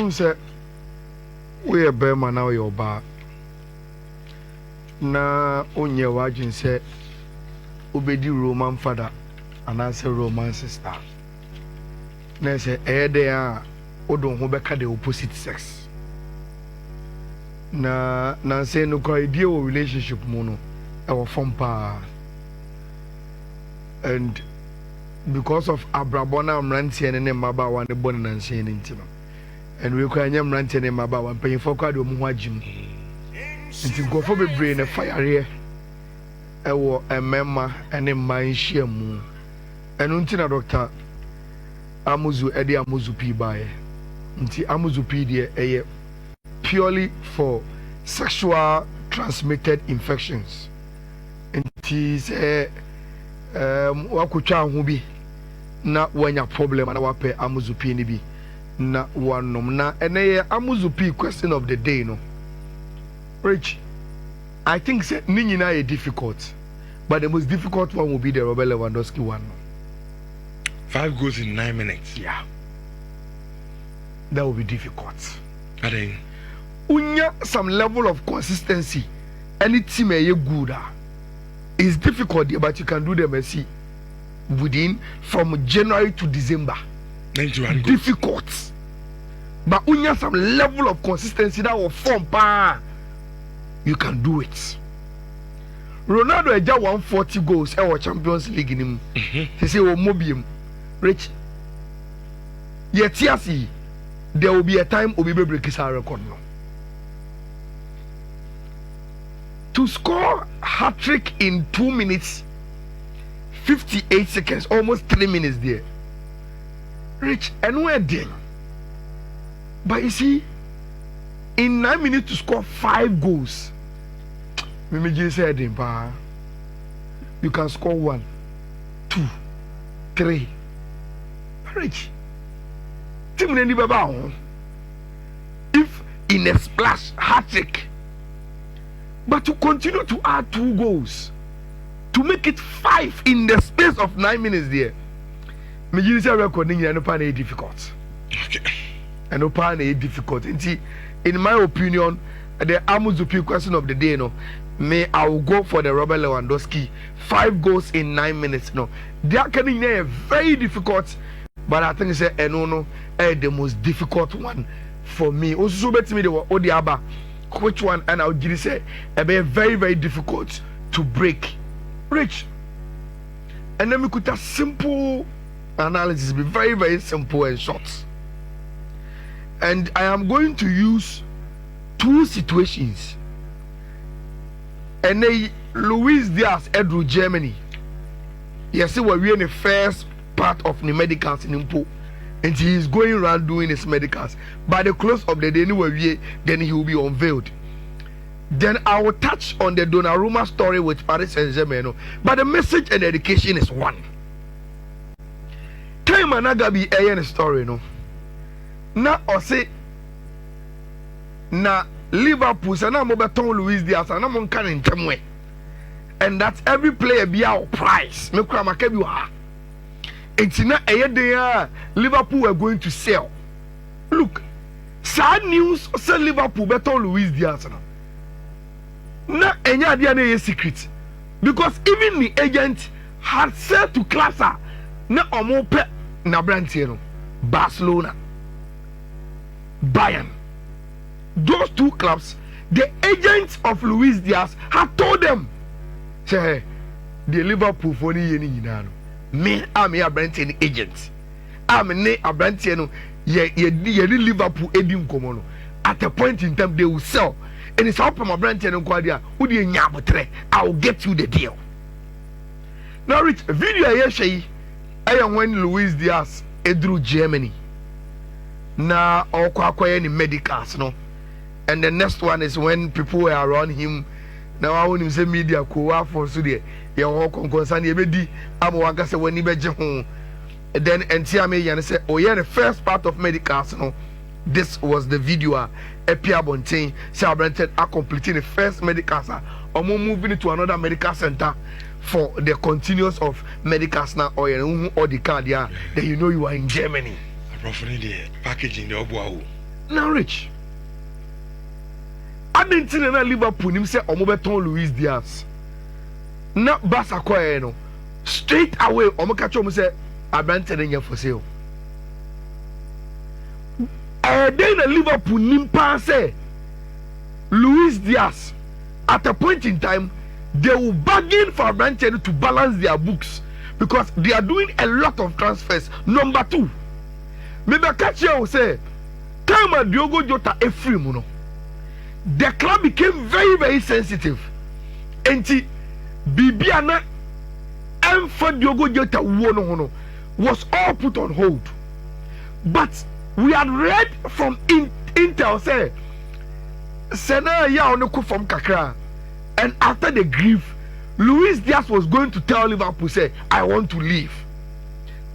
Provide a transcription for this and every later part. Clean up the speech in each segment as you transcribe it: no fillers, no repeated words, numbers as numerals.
say we a bear man now your bar. Na onye wajin say obedi Roman father and answer Roman sister. Na say there odon ho beka the opposite sex. Na say no kwa idea o relationship mo no e wo form pa. And because of Abrabona mrantie ne maba wa ne bone na nsie ne ntino. And we kwa nya mrantie ne maba wa mpanyifo kwa de omu ho agim. Nti gofo bebre na fire ewo emema ene man hia mu enu nti na doctor amuzu ede amuzu pi bae nti amuzu pi de eye purely for sexual transmitted infections nti se wakutwa ho bi na wanya problem na wape amuzu pi ni bi na wanom na ene ye amuzu pi question of the day no. Rich, I think Ninyina is difficult, but the most difficult one will be the Robert Lewandowski one. 5 goals in 9 minutes. Yeah, that will be difficult. I think Unya some level of consistency. Any team is good. It's difficult, but you can do them. See, within from January to December. 91 difficult, but unya some level of consistency that will form pa. You can do it. Ronaldo eja 140 goals in our Champions League in him. He say o mobium Rich. Yet there will be a time Obi break his record now. To score hat-trick in 2 minutes 58 seconds, almost 3 minutes there. Rich, and we're there. But you see, in 9 minutes to score 5 goals. Mimi said you can score 1, 2, 3. Rich. If in a splash hat-trick, but to continue to add 2 goals, to make it 5 in the space of 9 minutes there, Mimi said recording and open a difficult. Okay. And open a difficult. In my opinion, the Amuzupi question of the day, I will go for the Robert Lewandowski 5 goals in 9 minutes. They are getting very difficult, but I think it's the most difficult one for me. Also, bet me the Odiaba, which one, and I'll give say a very, very difficult to break. Rich, and then we could have simple analysis, be very, very simple and short. And I am going to use 2 situations. And Luiz Diaz, Edru, Germany. Yes, we're in the first part of the medicals in Impo. And he is going around doing his medicals. By the close of the day, then he will be unveiled. Then I will touch on the Donnarumma story with Paris Saint-Germain. But the message and education is one. Time Anagabi a story, no. Na ose na Liverpool say na mo beton Luiz Diaz na mo nka ne ntemwe, and that every player be our price me kura maka bi wa enti na eye den Liverpool are going to sell. Look, sad news say Liverpool beton Luiz Diaz na enya ade na secret, because even the agent had said to Klasa na omo pe na brantie no Barcelona, Bayern, those 2 clubs, the agents of Luiz Diaz have told them, say, the Liverpool for the me, I'm a Brentine agent. I'm a Brentine, Liverpool edim komono. At a point in time, they will sell. And it's up my Brentine and Quadia, who do you I will get you the deal. Now, Rich, video I am when Luiz Diaz, Edru, Germany. Na acquire any medicals, no. And the next one is when people were around him. Now I want him say media ko for so there. You walk on concern you be am waka say when he be home. Then Entiame yan say oh yeah, the first part of medicals, no. This was the video Epia Bontain celebrated are completing the first medicals or moving to another medical center for the continuous of medicals now or the card, yeah, then you know you are in Germany. Roughly the packaging the obuahu. Now rich. I didn't see na Liverpool him say omo beton Luiz Diaz. Na Barca kwae no. Straight away omo catch omo say Abrante dey for sale. Then the Liverpool nimpa say Luiz Diaz at a point in time they will bargain for Abrante to balance their books because they are doing a lot of transfers. Number 2, maybe catch you say time Diogo Jota free muno. The club became very, very sensitive. And Bibiana and for Diogo Jota was all put on hold. But we had read from Intel say Sena ya onoko from Kakra, and after the grief, Luiz Diaz was going to tell Liverpool say, I want to leave.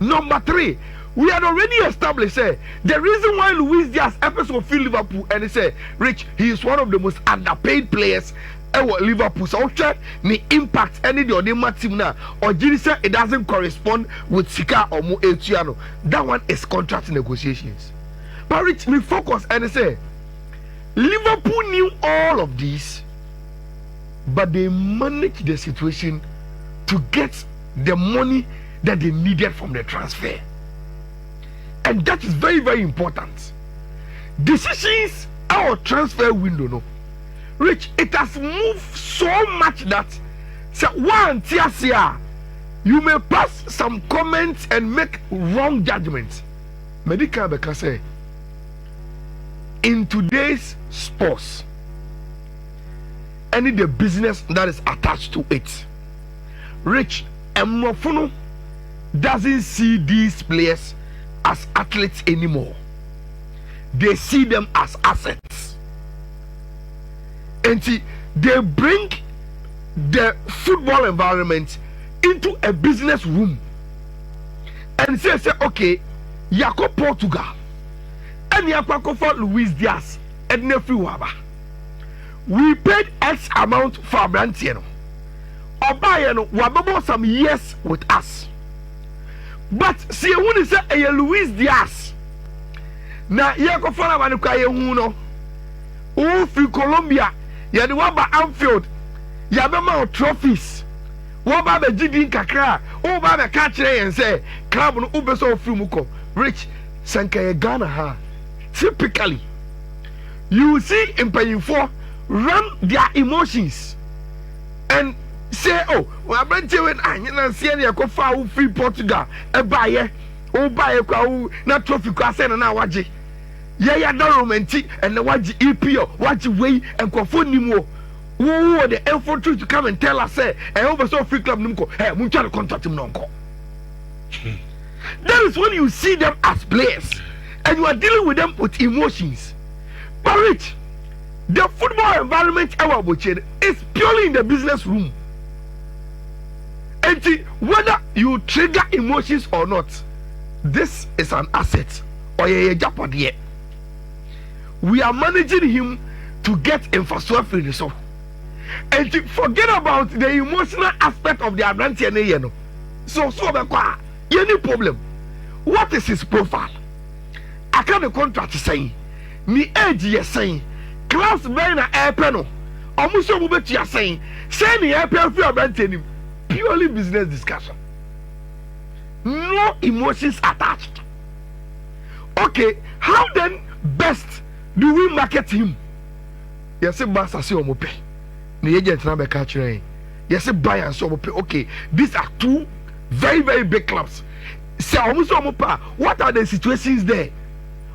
Number 3, we had already established say the reason why Luiz Diaz episode feel Liverpool and he say, Rich, he is one of the most underpaid players at Liverpool. So the impact any the other team now or Jiri say it doesn't correspond with Sika or Mo Etiano. That one is contract negotiations. But Rich, me focus and he say Liverpool knew all of this, but they managed the situation to get the money that they needed from the transfer. And that is very, very important. Decisions our transfer window, no. Rich, it has moved so much that you may pass some comments and make wrong judgments. Medical because say in today's sports, any the business that is attached to it, Rich Emofono doesn't see these players as athletes anymore. They see them as assets. And see, they bring the football environment into a business room and say okay, Yako Portugal and Yako for Luiz Diaz and Nefi Waba. We paid X amount for Abrante. Obayano wababo some years with us. But see when say a Luiz Diaz. Na Yako for Abanuka Yehuno. Oh, free Colombia. Ya the waba Anfield. Ya bema trophies. Waba be GD kakra. Oh, ba catch and say club no ubeso free muko. Rich Sankaye Ghana ha. Typically, you see in paying for run their emotions and say, oh, well, I'm when I see any of free Portugal, a buyer, oh, buy a cow, not trophy class, and now watch it. Yeah, Donnarumma and the watch EPO, watch way and Kofonimo. Who the infantry to come and tell us, say, and oversaw free club Numco, hey, I'm trying to contact him. That is when you see them as players and you are dealing with them with emotions. But Rich, the football environment is purely in the business room. And whether you trigger emotions or not, this is an asset or a jeopardy. We are managing him to get infrastructure in the soul. And forget about the emotional aspect of the Abrante. So any problem. What is his profile? I can't the contract saying, ni age yes saying. Class Bena air panel. Almost so much you are saying. Say the air panel for Abrante. Purely business discussion. No emotions attached. Okay, how then best do we market him? Yes, Barca say omope. The agent na be catch rain. Yes, buy and so omope. Okay, these are two very, very big clubs. Say almost omope. What are the situations there?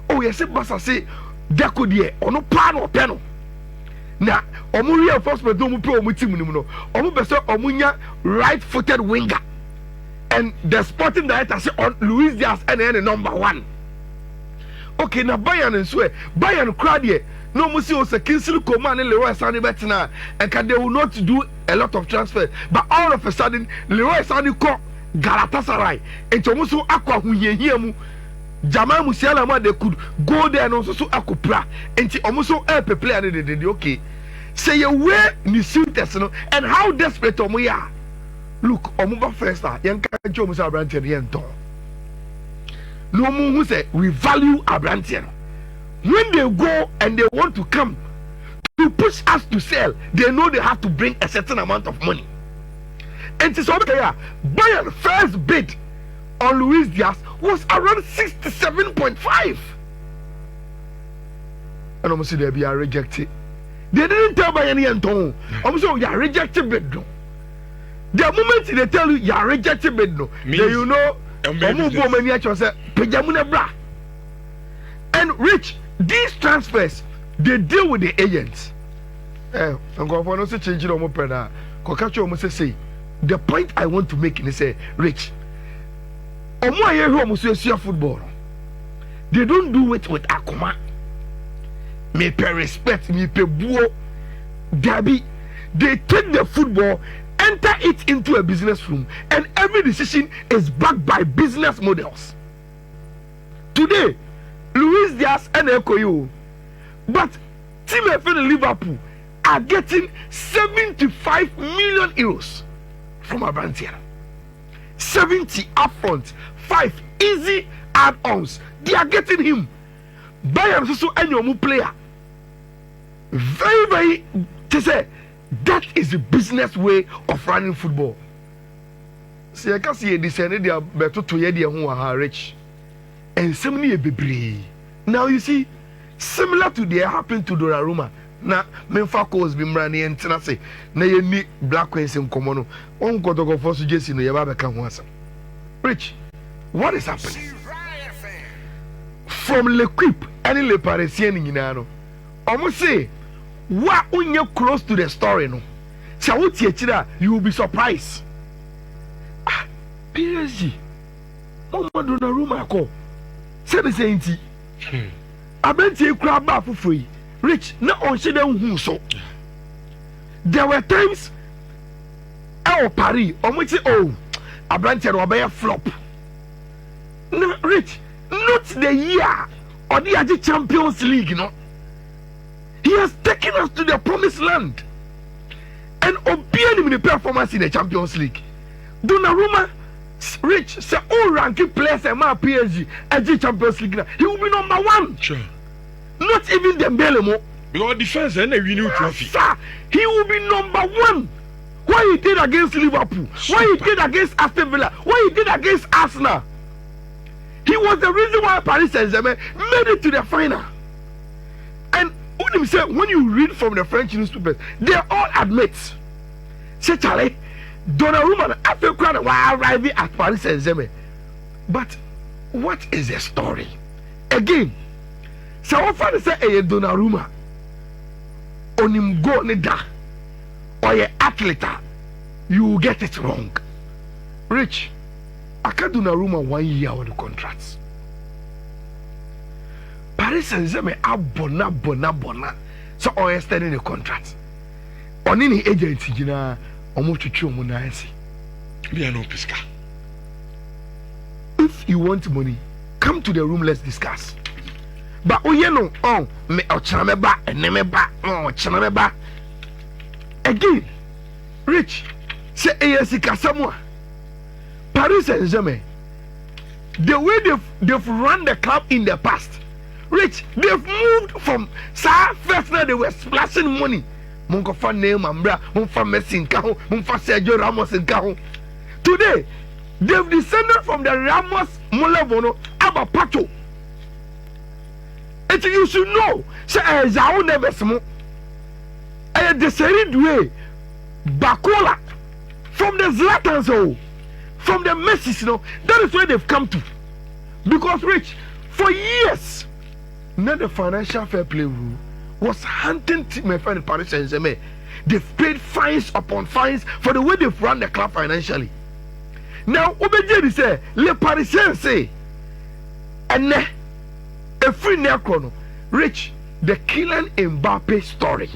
Oh, yes, Barca say Deco there or no plan or panel. Now, omu reinforcement no mu pro omu team no no. Omu be say omunya right-footed winger. And the sporting director say on Luiz Diaz and number 1. Okay, now Bayern and swear Bayern crowd here. No musi o say Kingsley Coman and Leroy Sané betina and they will not do a lot of transfers. But all of a sudden Leroy Sané call Galatasaray and Tomuso Aqua Huye Jamal Musiala ma they could go there and also akopra enti omuso help player they okay say you way ni suitors no and how desperate omo ya look omo first yen ka jo musa Abrante yen ton no mu hu say we value Abrante no when they go and they want to come to push us to sell, they know they have to bring a certain amount of money. And it's okay. Bayern first bid on Luiz Diaz was around 67.5. And almost they be rejected. They didn't tell Bayern anything. Almost you are rejected bid. The moment they tell you are rejected bid, then you know. And Rich, these transfers, they deal with the agents. I'm going to also change it on my pen. Say, the point I want to make is say, Rich, football. They don't do it with Akuma. Me pay respect, me pay buo. Debbie, they take the football, enter it into a business room, and every decision is backed by business models. Today, Luiz Diaz and Ekoyo, but Team FM and Liverpool are getting 75 million euros from Abrantier. 70 upfront, 5 easy add-ons. They are getting him. Bayern also any player. Very, very, to say, that is the business way of running football. See, I can see a descendant, they are better to hear who are rich. And so many baby. Now you see, similar to the happened to Donnarumma. Now, Memphis calls Bimrani and Tenase. Now you need black queens in Comono. One got to go for suggesting the Yababa can answer. Rich, what is happening? From L'Equipe and Le Parisien in Yinano. Almost say, what when you're close to the story, no? So, what you will be surprised. Ah, PSG. Mama Donnarumma call. Say the same thing. I bet you crab bar for free. Rich, not on Shedon who so. There were times, Paris, on which I branch a flop. No, Rich, not the year or the other Champions League, you know. He has taken us to the promised land and obeyed him in the performance in the Champions League. Donnarumma, Rich, say all ranking players and my PSG at the Champions League now. He will be number 1. Sure. Not even Dembele mo. Because defense and a winning trophy. Sir, he will be number 1. What he did against Liverpool, what he did against Aston Villa, what he did against Arsenal. He was the reason why Paris Saint-Germain made it to the final. And when you read from the French newspapers, they all admit, say Charlie, Donnarumma after crowd while arriving at Paris Saint-Germain. But what is the story? Again, so often say a Donnarumma on him go nida or a athlete, you will get it wrong. Rich, I can't Donnarumma 1 year on the contracts. Paris Saint-Germain are bona. So I extending the contract. On any agency, you know, almost to chew money. We are no pisca. If you want money, come to the room, let's discuss. But oh, you know, me ochameba and nemeba, ochameba. Again, Rich, say ASC Kasamwa. Paris Saint-Germain, the way they've run the club in the past, Rich, they've moved from first now they were splashing money. Munkofa name Ambra, Munfa Messi in Kaho, Munfa Sergio Ramos in Kaho. Today, they've descended from the Ramos Molevono Abba Pacho. And you should know, say Zao never small. And the Serid way, Bakola, from the Zlatans, from the Messi, you know, that is where they've come to. Because Rich, for years, now the financial fair play rule was hunting my friend Paris Saint-Germain. They've paid fines upon fines for the way they've run the club financially. Now, Obejedi say, Le Parisiens say, and a free necrono, Rich, the Kylian Mbappe story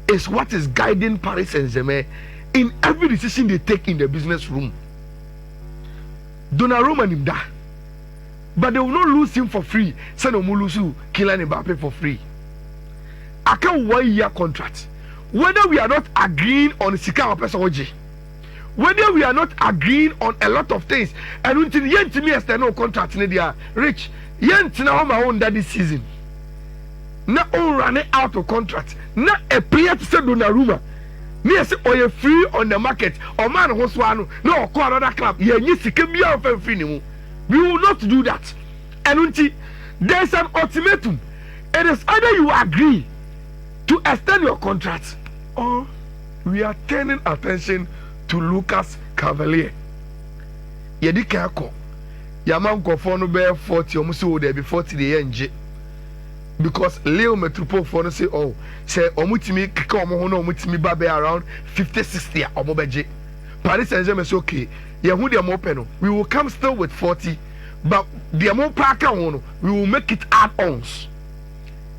is what is guiding Paris Saint-Germain in every decision they take in the business room. Donnarumma him da, but they will not lose him for free. Send him lose Kylian Mbappe for free. I can 1 year contract. Whether we are not agreeing on Sika or Pesoji, whether we are not agreeing on a lot of things, and until yet to me as no contract in the Rich, yet now my own that this season. na on running out of contract na a player to say Donnarumma near say or you free on the market or man who swano no call another club yeah you see can be off and free we will not do that. And until there's an ultimatum, it is either you agree to extend your contract or we are turning attention to Lucas Cavalier. Yedi Kako Yaman Kofono bear 40 almost so there be 40 the NG because Leo Metropole for say oh say omutimi kika omohono omutimi ba be around 50-60 omobeje Paris Saint-Germain say okay yeah who dem open we will come still with 40 but the more parker one we will make it add-ons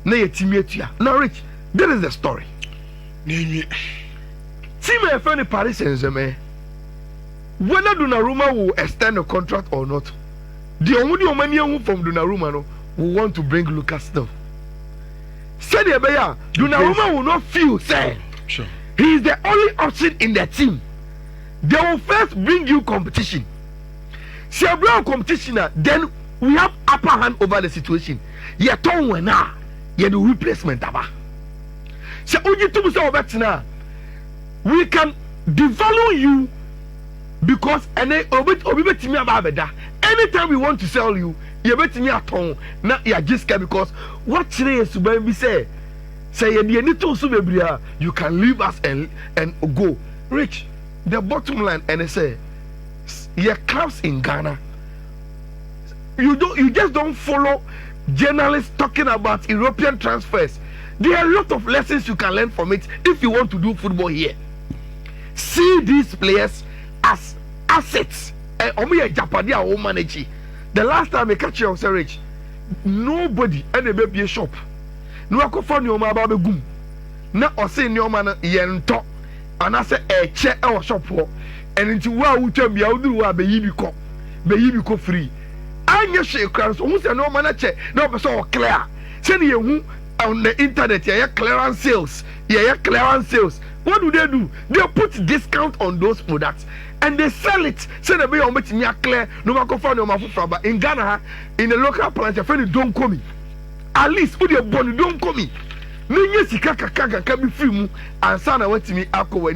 na yetimi etua now Rich this is the story team FN Paris Saint-Germain whether Donnarumma will extend a contract or not the only money from Donnarumma no will want to bring Lucas still. Said Donnarumma will not feel say sure. He is the only option in the team. They will first bring you competition. See a brown competition, then we have upper hand over the situation. Ye ton wena, ye do replacement aba. Se uji tumu se obetina, we can devalue you because anytime we want to sell you, you bet me at home. Not ya just because what today is to say you can leave us and go. Rich, the bottom line and I say your clubs in Ghana. You just don't follow journalists talking about European transfers. There are a lot of lessons you can learn from it if you want to do football here. See these players as assets. The last time I catch you on Rich, nobody and a baby shop. No, I could find your mother gum. Now, or say your man yen talk, and I say a chair our shop for, and into what would tell me how do I be you free. I just say crowds almost no manager, no person clear. Send you on the internet, yeah, clearance sales, yeah, clearance sales. What do? They put discount on those products and they sell it. Say the way on making you clear, no matter for no matter but in Ghana, in the local plant, your friend don't come in. At least put your body don't come in. Can be free and son went to me alcohol.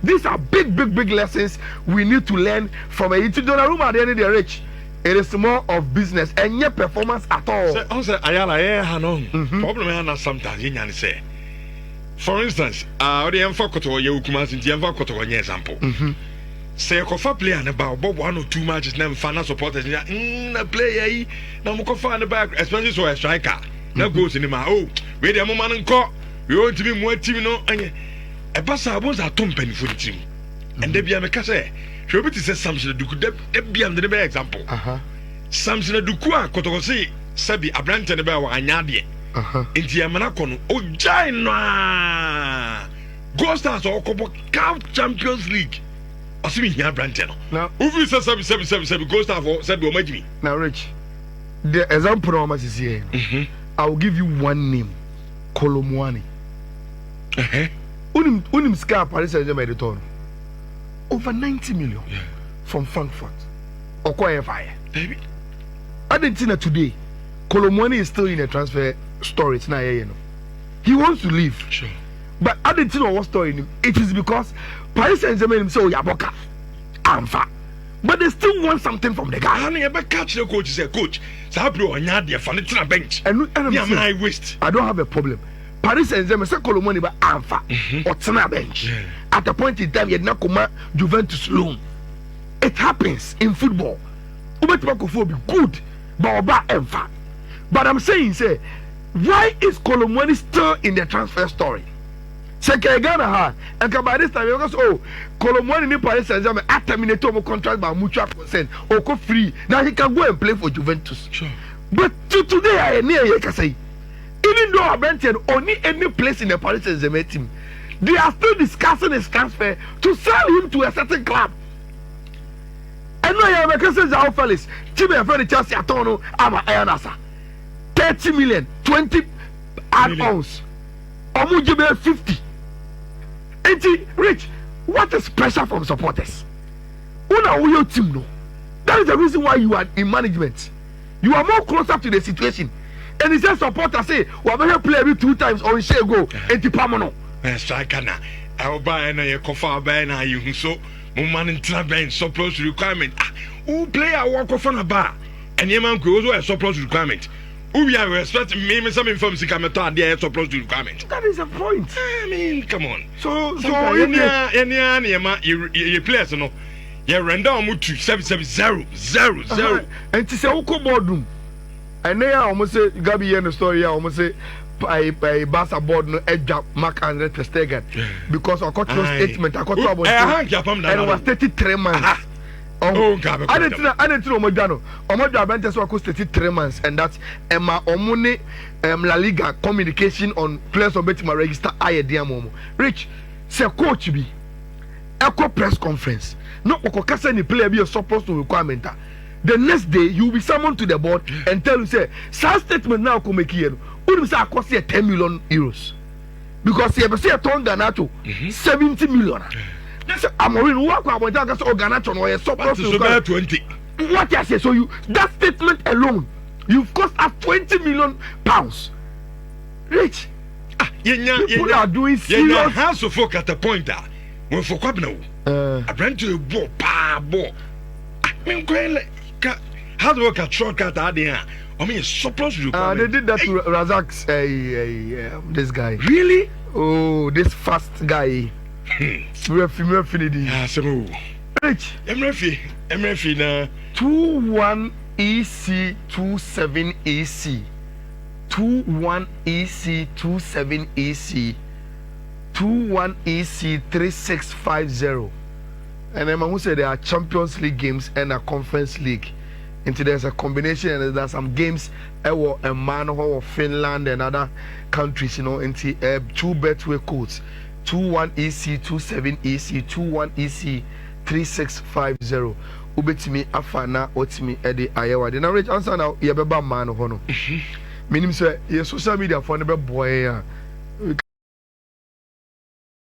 These are big lessons we need to learn from a Donnarumma at the end of the rich. It is more of business and your performance at all. Also, Ayala, problem is sometimes you say. For instance, the Enfokoto, you come out in the Enfokoto, an example. Say a coffee player and about 1 or 2 matches, never fan supporters in a player. Now, Mokofa and the back, especially so a striker. Now goes in the oh, wait a moment and call. We want to be more team, no, and a passer was a company for the team. And they be a casse. Shobit says something to do, be under the example. Something to do, Kotosi, Sabi, a brand and about Anyadi. Into Yamanakono, oh, China Ghost Stars or Cup Champions League. I see me here, Brantano. Now, who is a 777 Ghost Star for said, me. Now, Rich, the example promise is here. I will give you one name Colomwani. Unim Scar Paris Saint-Germain return over 90 million from Frankfurt or Fire. Argentina today, Colomwani is still in a transfer story. It's not here, you know. He wants to leave. Sure. But Argentina was story. It is because Paris Saint-Germain himself Yaboka Amfa. But they still want something from the guy. I never catch the coach. Say, coach, Sabro and Yadia for the bench. And I waste. I don't have a problem. Paris Saint-Germain say Colomwani but Amfa or Tina bench. At the point in time, you had not come Juventus loan. It happens in football. Ubetimako be good, but Oba Amfa. But I'm saying, say, why is Colomwani still in the transfer story? Say Ghana and by this time because Colomwani in Paris Saint-Germain terminate a contract by mutual consent or go free. Now he can go and play for Juventus. Sure. But today I near you can say even though Abrante only any place in the Paris Saint-Germain team, they are still discussing his transfer to sell him to a certain club. And now you have a say our fellas, team and friend Chelsea Atono, I'm Ayala. 30 million, 20 add-ons. Omujibe 50. Rich, what is pressure from supporters? Una your team no. That is the reason why you are in management. You are more closer to the situation. and he said supporter say we have play every 2 times on share go enti pamono striker na I buy na ye kofa buy na you so man intra ben surplus requirement who player work for na ba and ye man go also a surplus requirement who we are respect me some inform sika meto ade a surplus requirement. That is a point. I mean, come on. So any you players no you render on to 770 and to say who boardroom and they almost say Gabi in the story almost say by Barca board no edge Mark Andre ter Stegen because I got no statement I got trouble and it was 33 months. I didn't know Modano. Omodo Abente so I 33 months and that's Emma Omune La Liga communication on players on Betima register aye diamomo. Rich say coach be echo press conference. No okokasa ni player be supposed to requirement. The next day you will be summoned to the board and tell you say some statement now come make here. Who say cost 10 million euros because he ever say a ton Ganato 70 million. Amorin work about that Ganato or supposed to 20. What I say so you that statement alone you've cost us 20 million pounds. Rich people are doing serious hands of folk at the point when for Kwabno I brand to a ball how to work a shortcut there. I mean, surplus requirement. They did that to Razak's this guy. Really? Oh, this fast guy. Refinity. Rich. MRF na 21 EC 27 EC 21 EC 27 EC 21 EC 3650. And then who said there are Champions League games and a Conference League. Into there's a combination and there's some games a man of Finland and other countries, into 2 betway codes 21 EC 27 EC 21 EC 3650 ubetimi afana otimi ede Ayala the answer now yebeba man hono meaning say your social media for never boy